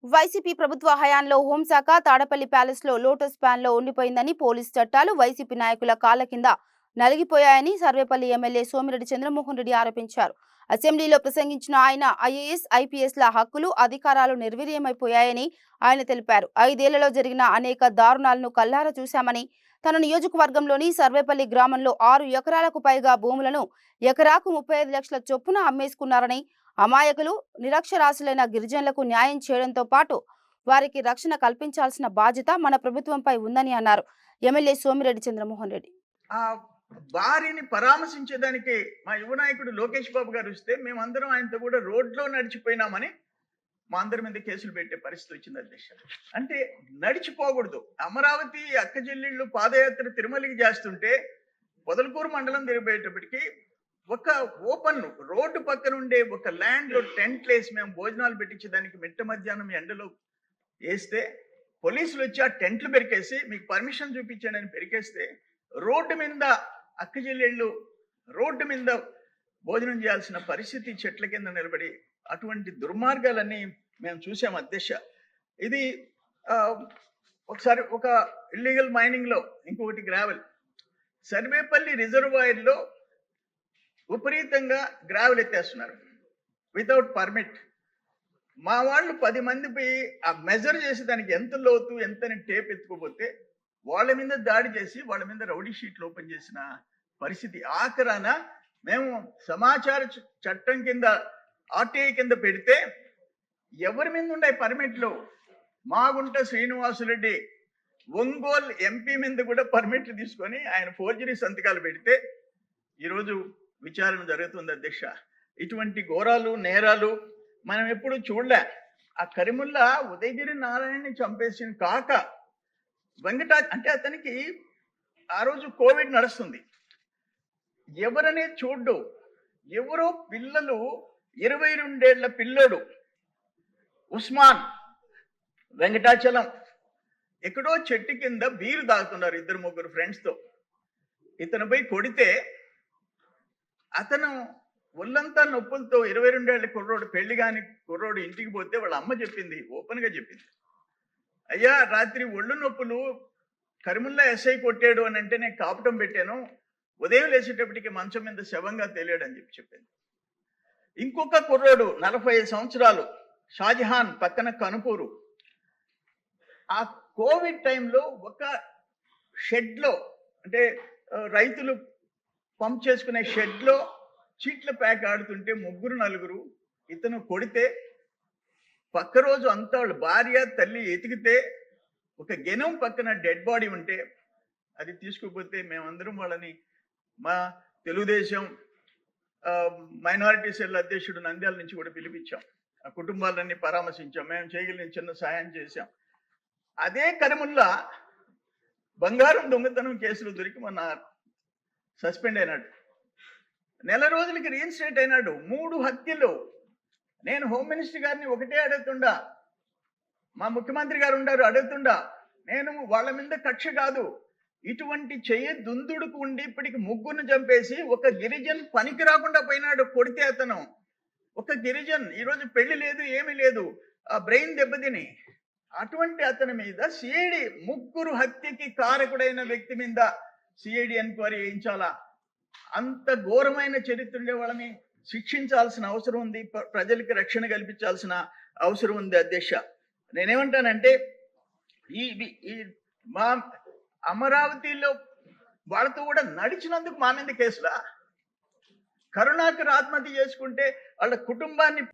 YCP ప్రభుత్వ హయాంలో హోంశాఖ తాడపల్లి ప్యాలెస్ లో లోటస్ ప్యాన్ లో ఉండిపోయిందని పోలీస్ చట్టాలు వైసీపీ నాయకుల కాళ్ల కింద నలిగిపోయాయని సర్వేపల్లి ఎమ్మెల్యే సోమిరెడ్డి చంద్రమోహన్ రెడ్డి ఆరోపించారు. అసెంబ్లీలో ప్రసంగించిన ఆయన ఐఏఎస్, ఐపీఎస్ల హక్కులు, అధికారాలు నిర్వీర్యమైపోయాయని ఆయన తెలిపారు. 5 ఏళ్లలో జరిగిన అనేక దారుణాలను కళ్లారా చూశామని, తన నియోజకవర్గంలోని సర్వేపల్లి గ్రామంలో 6 ఎకరాలకు పైగా భూములను ఎకరాకు 35 లక్షల చొప్పున అమ్మేసుకున్నారని, అమాయకులు, నిరక్షరాస్యులైన గిరిజనులకు న్యాయం చేయడంతో పాటు వారికి రక్షణ కల్పించాల్సిన బాధ్యత మన ప్రభుత్వంపై ఉందని అన్నారు. ఎమ్మెల్యే సోమిరెడ్డి చంద్రమోహన్ రెడ్డి ఆ వారిని పరామర్శించేదానికి మా యువ నాయకుడు లోకేష్ బాబు గారు వస్తే మేమందరం ఆయనతో కూడా రోడ్లో నడిచిపోయినామని మా అందరి మీద కేసులు పెట్టే పరిస్థితి వచ్చింది అధ్యక్ష. అంటే నడిచిపోకూడదు. అమరావతి అక్క చెల్లెళ్ళు పాదయాత్ర తిరుమలకి చేస్తుంటే పొదలకూరు మండలం తిరిగిపోయేటప్పటికి ఒక ఓపెన్ రోడ్డు పక్కన ఉండే ఒక ల్యాండ్ లో టెంట్లు వేసి మేము భోజనాలు పెట్టించేదానికి మిట్ట మధ్యాహ్నం ఎండలో వేస్తే పోలీసులు వచ్చి ఆ టెంట్లు పెరికేసి మీకు పర్మిషన్ చూపించండి అని పెరికేస్తే రోడ్డు మీద అక్క చెల్లెళ్ళు రోడ్డు మీద భోజనం చేయాల్సిన పరిస్థితి చెట్ల కింద నిలబడి అటువంటి దుర్మార్గాలన్నీ మేము చూసాం అధ్యక్ష. ఇది ఒకసారి ఒక ఇల్లీగల్ మైనింగ్ లో, ఇంకొకటి గ్రావెల్. సర్వేపల్లి రిజర్వాయర్లో విపరీతంగా గ్రావెల్ ఎత్తేస్తున్నారు వితౌట్ పర్మిట్. మా వాళ్ళు 10 మంది పోయి ఆ మెజర్ చేసి దానికి ఎంత లోతు ఎంతని టేప్ ఎత్తుకోపోతే వాళ్ళ మీద దాడి చేసి వాళ్ళ మీద రౌడీ షీట్లు ఓపెన్ చేసిన పరిస్థితి. ఆఖరాన మేము సమాచార చట్టం కింద ఆర్టీఐ కింద పెడితే ఎవరి మీద ఉండే పర్మిట్లు మాగుంట శ్రీనివాసురెడ్డి ఒంగోలు ఎంపీ మీద కూడా పర్మిట్లు తీసుకొని ఆయన ఫోర్జరీ సంతకాలు పెడితే ఈరోజు విచారణ జరుగుతుంది అధ్యక్ష. ఇటువంటి ఘోరాలు నేరాలు మనం ఎప్పుడు చూడలే. ఆ కరిముల్లా ఉదయగిరి నారాయణని చంపేసిన కాక అంటే అతనికి ఆ రోజు కోవిడ్ నడుస్తుంది, ఎవరనే చూడ్డు. ఎవరో పిల్లలు 22 ఏళ్ల పిల్లోడు ఉస్మాన్ వెంకటాచలం ఎక్కడో చెట్టు కింద బీరు తాగుతున్నారు 2-3 ఫ్రెండ్స్తో. ఇతను పోయి కొడితే అతను ఒళ్ళంతా నొప్పులతో 22 ఏళ్ల కుర్రోడు, పెళ్లి కాని కుర్రోడు ఇంటికి పోతే వాళ్ళ అమ్మ చెప్పింది, ఓపెన్ గా చెప్పింది, అయ్యా రాత్రి ఒళ్ళు నొప్పులు కరిముల్లా ఎస్ఐ కొట్టాడు అని అంటే నేను కాపటం పెట్టాను, ఉదయం లేచేటప్పటికి మంచం మీద శవంగా తేలాడు అని చెప్పింది. ఇంకొక కుర్రోడు 45 సంవత్సరాలు షాజహాన్ పక్కన కనుపూరు, ఆ కోవిడ్ టైంలో ఒక షెడ్లో, అంటే రైతులు పంప్ చేసుకునే షెడ్లో చీట్ల ప్యాక్ ఆడుతుంటే 3-4 ఇతను కొడితే పక్క రోజు అంతా వాళ్ళ భార్య తల్లి ఎతికితే ఒక గెనం పక్కన డెడ్ బాడీ ఉంటే అది తీసుకుపోతే మేమందరం వాళ్ళని మా తెలుగుదేశం మైనారిటీ సెల్ అధ్యక్షుడు నంద్యాల నుంచి కూడా పిలిపించాం. ఆ కుటుంబాలన్నీ పరామర్శించాం, మేము చేయగలిగిన చిన్న సాయం చేశాం. అదే కరిముల్లా బంగారం దొంగతనం కేసులు దొరికి మొన్న సస్పెండ్ అయినాడు, నెల రోజులకి రీఇన్స్టేట్ అయినాడు. 3 హత్యలు. నేను హోమ్ మినిస్టర్ గారిని ఒకటే అడుగుతుండా, మా ముఖ్యమంత్రి గారు ఉండారు అడుగుతుండా, నేను వాళ్ళ మీద కక్ష కాదు, ఇటువంటి దుందుడుకు ఉండి ఇప్పటికి 3 చంపేసి ఒక గిరిజన్ పనికి రాకుండా పోయినాడు కొడితే అతను. ఒక గిరిజన్ ఈరోజు పెళ్లి లేదు ఏమీ లేదు, ఆ బ్రెయిన్ దెబ్బతిని, అటువంటి అతని మీద సిఐడి 3 హత్యకి కారకుడైన వ్యక్తి మీద సిఐడి ఎంక్వైరీ చేయించాలా? అంత ఘోరమైన చరిత్ర ఉండే వాళ్ళని శిక్షించాల్సిన అవసరం ఉంది, ప్రజలకి రక్షణ కల్పించాల్సిన అవసరం ఉంది అధ్యక్ష. నేనేమంటానంటే ఈ మా అమరావతిలో వాళ్ళతో కూడా నడిచినందుకు మా మీద కేసులా? కరుణాకర్ ఆత్మహత్య చేసుకుంటే వాళ్ళ కుటుంబాన్ని